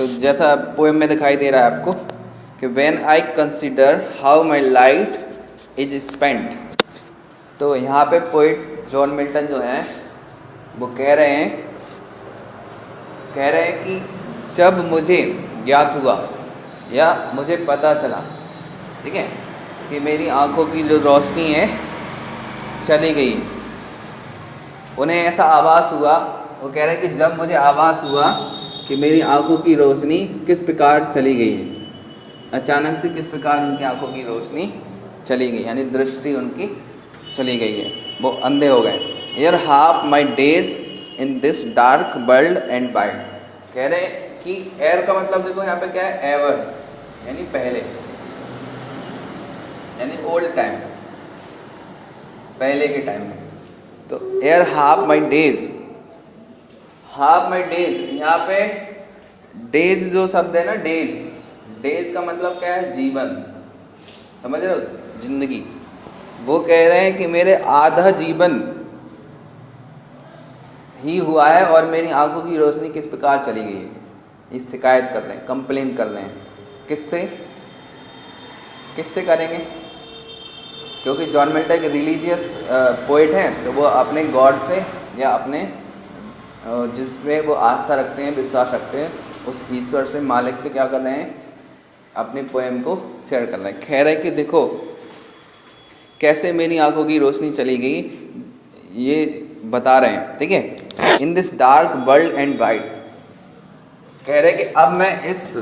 तो जैसा पोएम में दिखाई दे रहा है आपको कि when I consider how my life is spent. तो यहाँ पे पोइट जॉन मिल्टन जो हैं वो कह रहे हैं कि जब मुझे ज्ञात हुआ या मुझे पता चला, ठीक है, कि मेरी आंखों की जो रोशनी है चली गई, उन्हें ऐसा आभास हुआ, वो कह रहे हैं कि जब मुझे आभास हुआ कि मेरी आंखों की रोशनी किस प्रकार चली गई है, अचानक से किस प्रकार उनकी आंखों की रोशनी चली गई, यानी दृष्टि उनकी चली गई है, वो अंधे हो गए। Ere half my days in this dark world and wide. कह रहे कि एर का मतलब देखो यहाँ पे क्या है, एवर यानी पहले, यानी ओल्ड टाइम, पहले के टाइम में। तो एर half my days, half my days, यहाँ पे डेज जो शब्द है ना, डेज का मतलब क्या है, जीवन, समझ रहे हो, जिंदगी। वो कह रहे हैं कि मेरे आधा जीवन ही हुआ है और मेरी आंखों की रोशनी किस प्रकार चली गई है। इस शिकायत कर रहे हैं, कंप्लेन कर रहे हैं। किससे करेंगे? क्योंकि जॉन मिल्टन एक रिलीजियस पोइट हैं, तो वो अपने गॉड से या अपने जिसमें वो आस्था रखते हैं, विश्वास रखते हैं, उस ईश्वर से, मालिक से क्या कर रहे हैं, अपनी पोएम को शेयर कर रहे हैं। कह रहे हैं कि देखो कैसे मेरी आंखों की रोशनी चली गई, ये बता रहे हैं, ठीक है। इन this dark world and wide, कह रहे कि अब मैं इस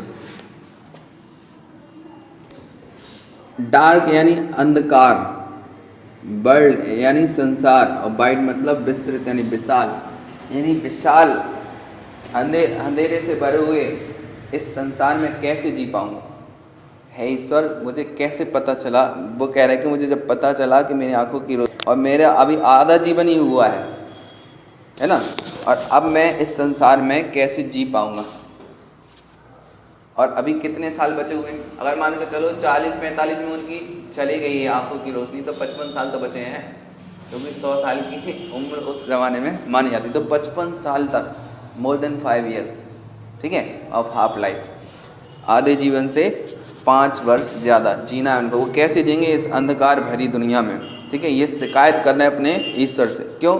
डार्क यानी अंधकार, वर्ल्ड यानी संसार, और वाइड मतलब विस्तृत यानी विशाल, यानी विशाल अंधेरे से भरे हुए इस संसार में कैसे जी पाऊंगा। है ईश्वर, मुझे कैसे पता चला? वो कह रहे हैं कि मुझे जब पता चला कि मेरी आंखों की रोशनी, और मेरा अभी आधा जीवन ही हुआ है ना, और अब मैं इस संसार में कैसे जी पाऊंगा। और अभी कितने साल बचे हुए हैं? अगर मान के चलो 40-45 में उनकी चली गई है आंखों की रोशनी, तो 55 साल तो बचे हैं, क्योंकि 100 साल की उम्र उस ज़माने में मानी जाती। तो 55 साल तक, मोर देन 5 years, ठीक है, ऑफ हाफ लाइफ, आधे जीवन से 5 वर्ष ज़्यादा जीना है उनको। वो कैसे जिएंगे इस अंधकार भरी दुनिया में, ठीक है। ये शिकायत करना है अपने ईश्वर से। क्यों?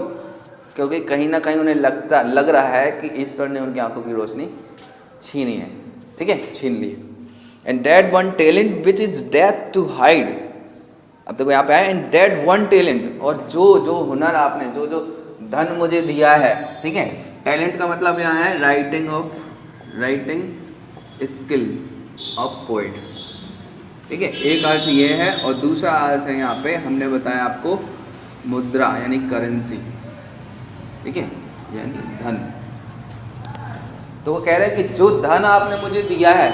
क्योंकि कहीं ना कहीं उन्हें लग रहा है कि ईश्वर ने उनकी आंखों की रोशनी छीनी है, ठीक है, छीन ली। And that one talent which is death to hide. अब देखो यहाँ पे आया, एंड दैट वन टैलेंट, और जो हुनर आपने, जो धन मुझे दिया है, ठीक है। टैलेंट का मतलब यहाँ है राइटिंग स्किल ऑफ पोइट, ठीक है। एक अर्थ ये है, और दूसरा अर्थ है यहाँ पे हमने बताया आपको मुद्रा यानी करेंसी, ठीक है, यानी धन। तो वो कह रहे हैं कि जो धन आपने मुझे दिया है,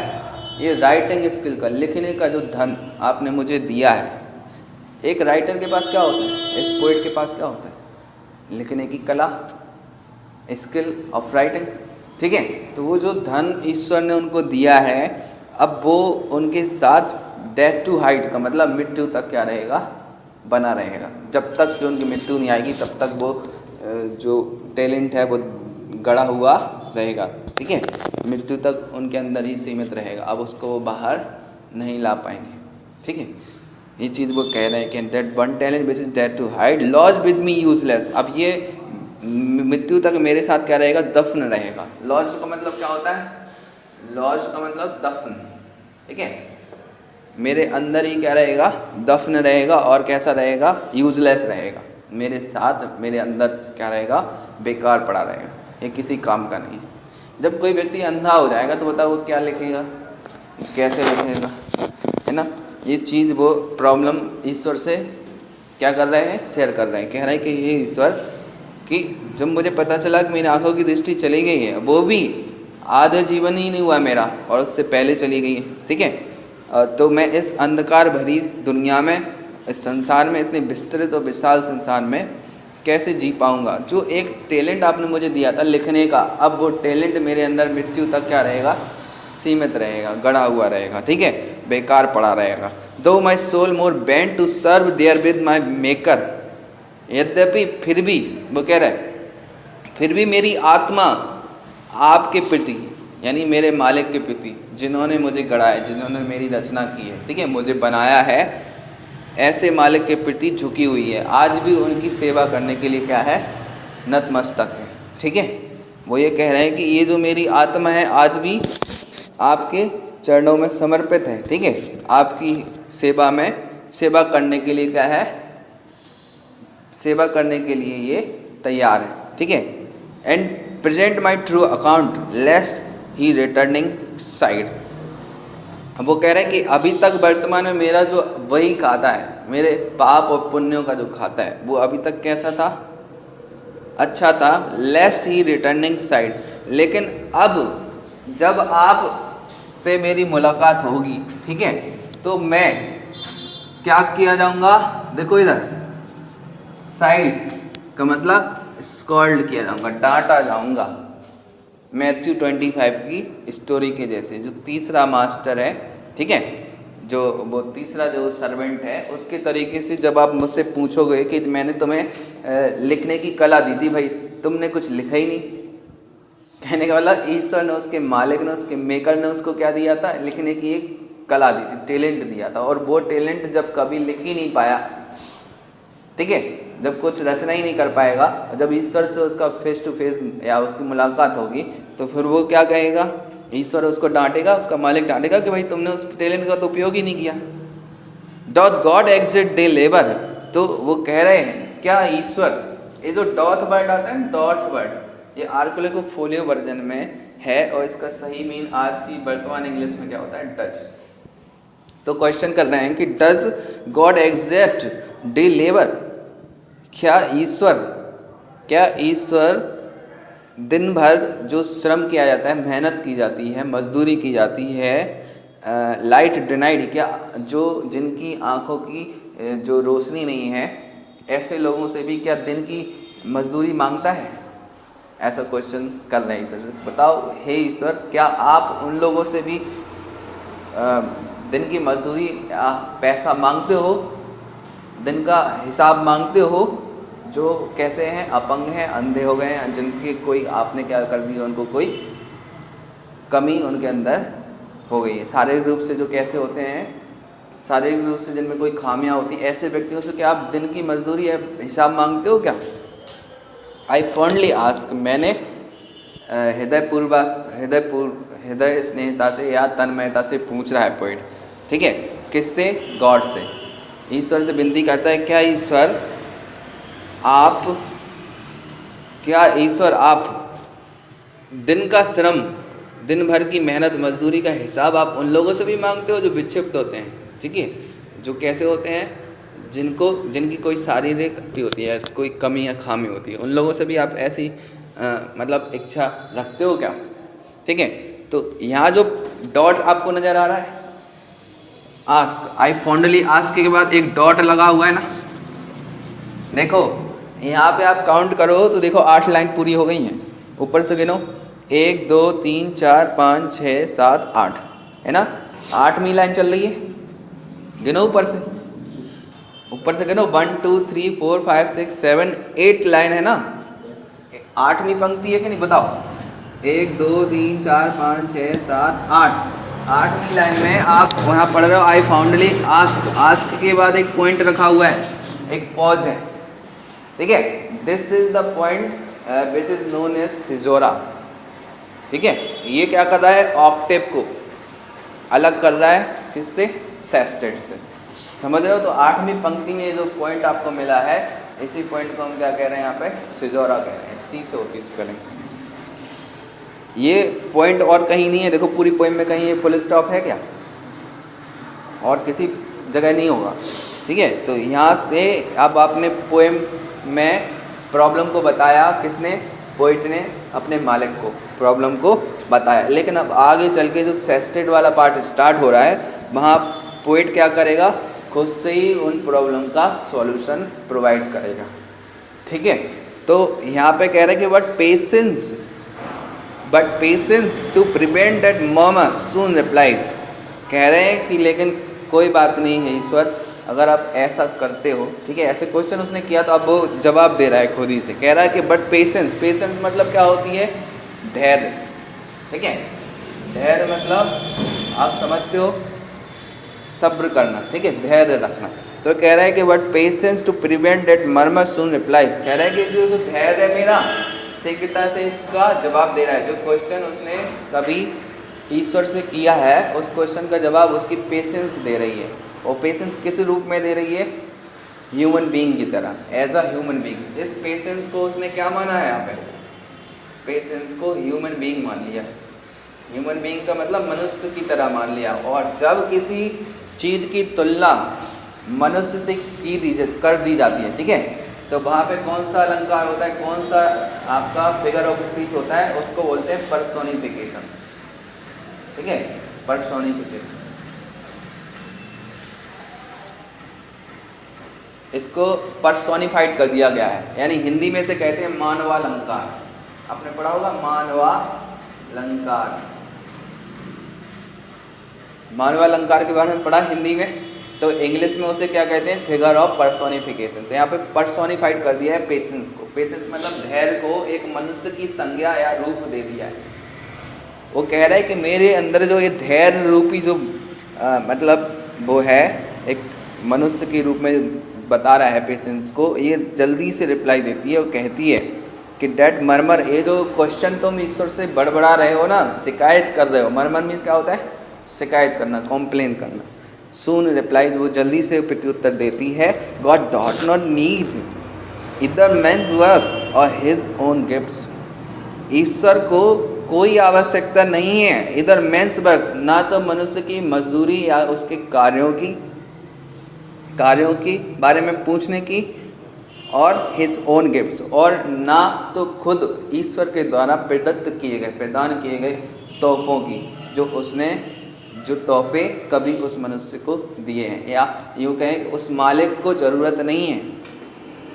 ये राइटिंग स्किल का, लिखने का जो धन आपने मुझे दिया है। एक राइटर के पास क्या होता है, एक पोइट के पास क्या होता है? लिखने की कला, स्किल ऑफ राइटिंग, ठीक है। तो वो जो धन ईश्वर ने उनको दिया है, अब वो उनके साथ डेथ टू हाइड का मतलब मृत्यु तक क्या रहेगा, बना रहेगा। जब तक कि उनकी मृत्यु नहीं आएगी, तब तक वो जो टैलेंट है वो गड़ा हुआ रहेगा, ठीक है। मृत्यु तक उनके अंदर ही सीमित रहेगा, अब उसको वो बाहर नहीं ला पाएंगे, ठीक है। ये चीज़ वो कह रहे हैं कि that one talent which is death to hide lodge with me useless. अब ये मृत्यु तक मेरे साथ क्या रहेगा, दफन रहेगा। लॉज का मतलब क्या होता है? लॉज का मतलब दफन, ठीक है। मेरे अंदर ही क्या रहेगा, दफन रहेगा, और कैसा रहेगा, यूजलेस रहेगा, मेरे साथ, मेरे अंदर क्या रहेगा, बेकार पड़ा रहेगा, ये किसी काम का नहीं। जब कोई व्यक्ति अंधा हो जाएगा तो बताओ वो क्या लिखेगा, कैसे लिखेगा, है ना। ये चीज़ वो प्रॉब्लम ईश्वर से क्या कर रहे हैं, शेयर कर रहे हैं। कह रहे हैं कि ये ईश्वर कि जब मुझे पता चला कि मेरी आंखों की दृष्टि चली गई है, वो भी आधा जीवन ही नहीं हुआ मेरा, और उससे पहले चली गई है, ठीक है। तो मैं इस अंधकार भरी दुनिया में, इस संसार में, इतने विस्तृत और विशाल संसार में कैसे जी पाऊंगा। जो एक टैलेंट आपने मुझे दिया था लिखने का, अब वो टैलेंट मेरे अंदर मृत्यु तक क्या रहेगा, सीमित रहेगा, गड़ा हुआ रहेगा, ठीक है, बेकार पड़ा रहेगा। Though my soul more bent to serve therewith my maker. यद्यपि, फिर भी, वो कह रहे हैं, फिर भी मेरी आत्मा आपके प्रति, यानी मेरे मालिक के प्रति, जिन्होंने मुझे गढ़ा है, जिन्होंने मेरी रचना की है, ठीक है, मुझे बनाया है, ऐसे मालिक के प्रति झुकी हुई है, आज भी उनकी सेवा करने के लिए क्या है, नतमस्तक है। ठीक है, वो ये कह रहे हैं कि ये जो मेरी आत्मा है आज भी आपके चरणों में समर्पित है। ठीक है, आपकी सेवा में सेवा करने के लिए क्या है, सेवा करने के लिए ये तैयार है। ठीक है, and present my true account less he returning side. अब वो कह रहे हैं कि अभी तक वर्तमान में मेरा जो वही खाता है, मेरे पाप और पुण्यों का जो खाता है, वो अभी तक कैसा था, अच्छा था, लेस्ट ही रिटर्निंग साइड। लेकिन अब जब आप से मेरी मुलाकात होगी, ठीक है, तो मैं क्या किया जाऊंगा, देखो इधर साइड का मतलब स्कॉल्ड किया जाऊंगा, डांटा जाऊंगा। मैथ्यू 25 की स्टोरी के जैसे, जो तीसरा मास्टर है, ठीक है, जो वो तीसरा जो सर्वेंट है, उसके तरीके से जब आप मुझसे पूछोगे कि मैंने तुम्हें लिखने की कला दी थी, भाई तुमने कुछ लिखा ही नहीं, कहने का मतलब ईश्वर ने, उसके मालिक ने, उसके मेकर ने उसको क्या दिया था, लिखने की एक कला दी थी, टैलेंट दिया था, और वो टैलेंट जब कभी लिख ही नहीं पाया, ठीक है, जब कुछ रचना ही नहीं कर पाएगा, जब ईश्वर से उसका फेस टू फेस या उसकी मुलाकात होगी, तो फिर वो क्या कहेगा, ईश्वर उसको डांटेगा, उसका मालिक डांटेगा कि भाई तुमने उस टैलेंट का तो उपयोग ही नहीं किया। डॉथ गॉड एग्जिट दे लेबर। तो वो कह रहे हैं क्या ईश्वर, ये जो डॉथ वर्ड आता है, डॉथ वर्ड, ये आर्कुलिको फोलियो वर्जन में है, और इसका सही मीन आज की वर्तमान इंग्लिश में क्या होता है, डज। तो क्वेश्चन कर रहे हैं कि does God exit day labour, क्या ईश्वर दिन भर जो श्रम किया जाता है, मेहनत की जाती है, मजदूरी की जाती है, लाइट डिनाइड, क्या जो जिनकी आंखों की जो रोशनी नहीं है, ऐसे लोगों से भी क्या दिन की मजदूरी मांगता है? ऐसा क्वेश्चन कर रहे हैं ईश्वर। बताओ हे ईश्वर, क्या आप उन लोगों से भी दिन की मजदूरी या पैसा मांगते हो, दिन का हिसाब मांगते हो, जो कैसे हैं, अपंग हैं, अंधे हो गए हैं, जिनकी कोई आपने क्या कर दिया, उनको कोई कमी उनके अंदर हो गई है, शारीरिक रूप से जो कैसे होते हैं, शारीरिक रूप से जिनमें कोई खामियां होती, ऐसे व्यक्तियों से क्या आप दिन की मजदूरी या हिसाब मांगते हो क्या? आई फॉन्डली आस्क, मैंने हृदय स्नेहता से या तन्मयता से पूछ रहा है पोइट, ठीक है, किससे? गॉड से, ईश्वर से विनती करता है, क्या ईश्वर आप दिन का श्रम, दिन भर की मेहनत मजदूरी का हिसाब आप उन लोगों से भी मांगते हो जो विक्षिप्त होते हैं, ठीक है, जो कैसे होते हैं, जिनकी कोई शारीरिक होती है, कोई कमी या खामी होती है, उन लोगों से भी आप ऐसी मतलब इच्छा रखते हो क्या? ठीक है, तो यहाँ जो डॉट आपको नज़र आ रहा है, आस्क, आई फॉन्डली आस्क के बाद एक डॉट लगा हुआ है ना, देखो यहाँ पे आप काउंट करो तो देखो 8 लाइन पूरी हो गई हैं, ऊपर से गिनो 1 2 3 4 5 6 7 8 है ना, 8वीं लाइन चल रही है, गिनो ऊपर से गिनो 1 2 3 4 5 6 7 8 लाइन है ना, 8वीं पंक्ति है कि नहीं बताओ, 1 2 3 4 5 6 7 8, 8वीं लाइन में आप वहाँ पढ़ रहे हो आई फाउंडली आस्क, आस्क के बाद एक पॉइंट रखा हुआ है, एक पॉज है, ठीक है, this is the point which is known as caesura, ठीक है, ये क्या कर रहा है, ऑक्टेव को अलग कर रहा है, किससे? सेस्टेट से, समझ रहे हो? तो 8वीं पंक्ति में जो पॉइंट आपको मिला है, इसी पॉइंट को हम क्या कह रहे हैं यहाँ पे, सिजोरा कह रहे हैं, सी से होती है स्पेलिंग। ये पॉइंट और कहीं नहीं है, देखो पूरी पोएम में कहीं ये फुल स्टॉप है क्या? और किसी जगह नहीं होगा, ठीक है, तो यहाँ से अब आपने पोएम में प्रॉब्लम को बताया, किसने? पोइट ने अपने मालिक को प्रॉब्लम को बताया, लेकिन अब आगे चल के जो सेस्टेड वाला पार्ट स्टार्ट हो रहा है, वहाँ पोइट क्या करेगा, खुद से ही उन प्रॉब्लम का सॉल्यूशन प्रोवाइड करेगा, ठीक है। तो यहाँ पे कह रहे हैं कि but patience to prevent that murmur soon replies, कह रहे हैं कि लेकिन कोई बात नहीं है ईश्वर, अगर आप ऐसा करते हो, ठीक है, ऐसे क्वेश्चन उसने किया तो अब वो जवाब दे रहा है खुद ही से, कह रहा है कि बट पेशेंस मतलब क्या होती है? धैर्य, ठीक है, धैर्य मतलब आप समझते हो सब्र करना, ठीक है, धैर्य रखना। तो कह रहा है कि what patience to prevent that murmur soon replies, कह रहा है कि जो धैर्य है मेरा शीघ्रता से इसका जवाब दे रहा है। जो क्वेश्चन उसने कभी ईश्वर से किया है उस क्वेश्चन का जवाब उसकी पेशेंस दे रही है। और पेशेंस किस रूप में दे रही है? ह्यूमन बीइंग की तरह, एज अ ह्यूमन बीइंग। इस पेशेंस को उसने क्या माना है यहाँ पे? पेशेंस को ह्यूमन बीइंग मान लिया। ह्यूमन बीइंग का मतलब मनुष्य की तरह मान लिया। और जब किसी चीज़ की तुलना मनुष्य से कर दी जाती है, ठीक है, तो वहाँ पे कौन सा अलंकार होता है, कौन सा आपका फिगर ऑफ स्पीच होता है, उसको बोलते हैं पर्सोनिफिकेशन, ठीक है, पर्सोनिफिकेशन। इसको पर्सोनिफाइड कर दिया गया है, यानी हिंदी में से कहते हैं मानवालंकार। आपने पढ़ा होगा मानवालंकार। मानवालंकार के बारे में पढ़ा हिंदी में, तो इंग्लिश में उसे क्या कहते हैं? Figure of personification. तो यहाँ पे पर्सोनिफाइड कर दिया है पेशेंस को। पेशेंस मतलब धैर्य को एक मनुष्य की संज्ञा या रूप दे दिया है। वो कह रहा है कि मेरे अंदर जो ये धैर्य रूपी जो मतलब वो है, एक मनुष्य के रूप में बता रहा है पेशेंस को, ये जल्दी से रिप्लाई देती है और कहती है कि डैट मर्मर, ये जो क्वेश्चन तुम ईश्वर से बड़बड़ा रहे हो ना, शिकायत कर रहे हो। मर्मर मीन्स क्या होता है? शिकायत करना, कॉम्प्लेन करना। सून रिप्लाइज, वो जल्दी से प्रत्युत्तर देती है। गॉड डॉट नॉट नीड इधर मेन्स वर्क और हिज ओन गिफ्ट्स। ईश्वर को कोई आवश्यकता नहीं है इधर मेन्स वर्क, ना तो मनुष्य की मजदूरी या उसके कार्यों की बारे में पूछने की, और हिज ओन गिफ्ट्स, और ना तो खुद ईश्वर के द्वारा प्रदान किए गए तोहफों की, जो तोहफे कभी उस मनुष्य को दिए हैं। या यूँ कहें कि उस मालिक को ज़रूरत नहीं है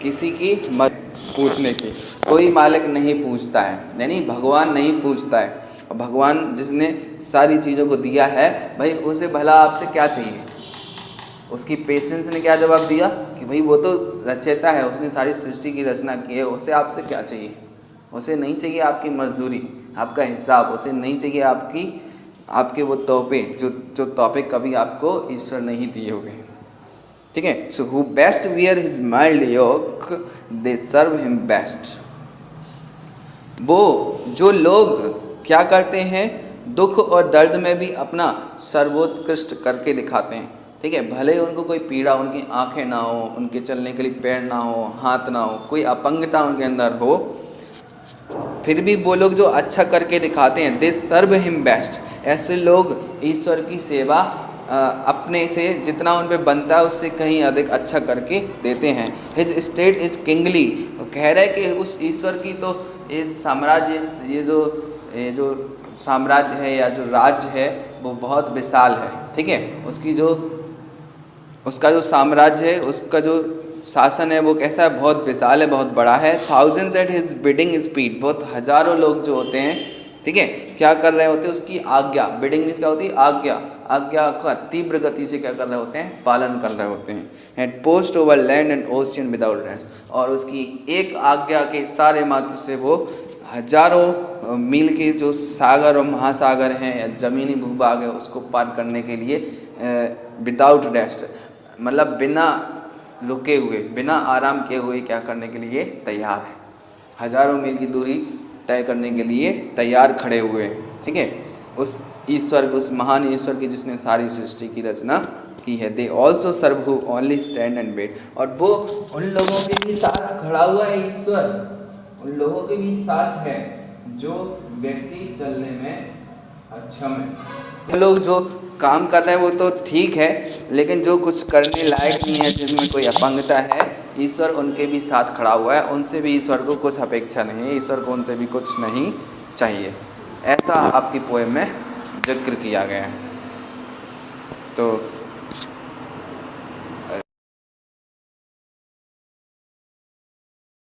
किसी की मदद पूछने की। कोई मालिक नहीं पूछता है, यानी भगवान नहीं पूछता है। और भगवान जिसने सारी चीज़ों को दिया है, भाई उसे भला आपसे क्या चाहिए? उसकी पेशेंस ने क्या जवाब दिया कि भाई वो तो रचयिता है, उसने सारी सृष्टि की रचना की है, उसे आपसे क्या चाहिए? उसे नहीं चाहिए आपकी मजदूरी, आपका हिसाब, उसे नहीं चाहिए आपके वो तोहफे जो तोहफे कभी आपको ईश्वर नहीं दिए होंगे, ठीक है। So who best bear his mild yoke they serve him best. वो जो लोग क्या करते हैं, दुख और दर्द में भी अपना सर्वोत्कृष्ट करके दिखाते हैं, ठीक है। भले उनको कोई पीड़ा, उनकी आंखें ना हो, उनके चलने के लिए पैर ना हो, हाथ ना हो, कोई अपंगता उनके अंदर हो, फिर भी वो लोग जो अच्छा करके दिखाते हैं, दे सर्व हिम बेस्ट। ऐसे लोग ईश्वर की सेवा अपने से जितना उन पे बनता है उससे कहीं अधिक अच्छा करके देते हैं। हिज स्टेट इज किंगली, कह रहा है कि उस ईश्वर की तो ये साम्राज्य, ये जो साम्राज्य है या जो राज्य है वो बहुत विशाल है, ठीक है। उसका जो साम्राज्य है, उसका जो शासन है वो कैसा है? बहुत विशाल है, बहुत बड़ा है। Thousands at his bidding speed, बहुत हजारों लोग जो होते हैं, ठीक है, क्या कर रहे होते हैं? उसकी आज्ञा, बिडिंग मीन्स क्या होती है? आज्ञा का तीव्र गति से क्या कर रहे होते हैं? पालन कर रहे होते हैं। And post over land and ocean without rest, और उसकी एक आज्ञा के सारे मात्र से वो हजारों मील के जो सागर और महासागर हैं या ज़मीनी भूभाग है उसको पार करने के लिए विदाउट रेस्ट, मतलब बिना रुके हुए, बिना आराम किए हुए क्या करने के लिए तैयार है। हजारों मील की दूरी तय करने के लिए तैयार खड़े हुए, ठीक है, उस ईश्वर, उस महान ईश्वर की जिसने सारी सृष्टि की रचना की है। They also serve who only stand and wait, और वो उन लोगों के भी साथ खड़ा हुआ है ईश्वर, उन लोगों के भी साथ है जो व्यक्ति चलने में अक्षम है। लोग जो काम कर रहे हैं वो तो ठीक है, लेकिन जो कुछ करने लायक नहीं है, जिसमें कोई अपंगता है, ईश्वर उनके भी साथ खड़ा हुआ है। उनसे भी ईश्वर को कुछ अपेक्षा नहीं है, ईश्वर को उनसे भी कुछ नहीं चाहिए। ऐसा आपकी पोएम में जिक्र किया गया है। तो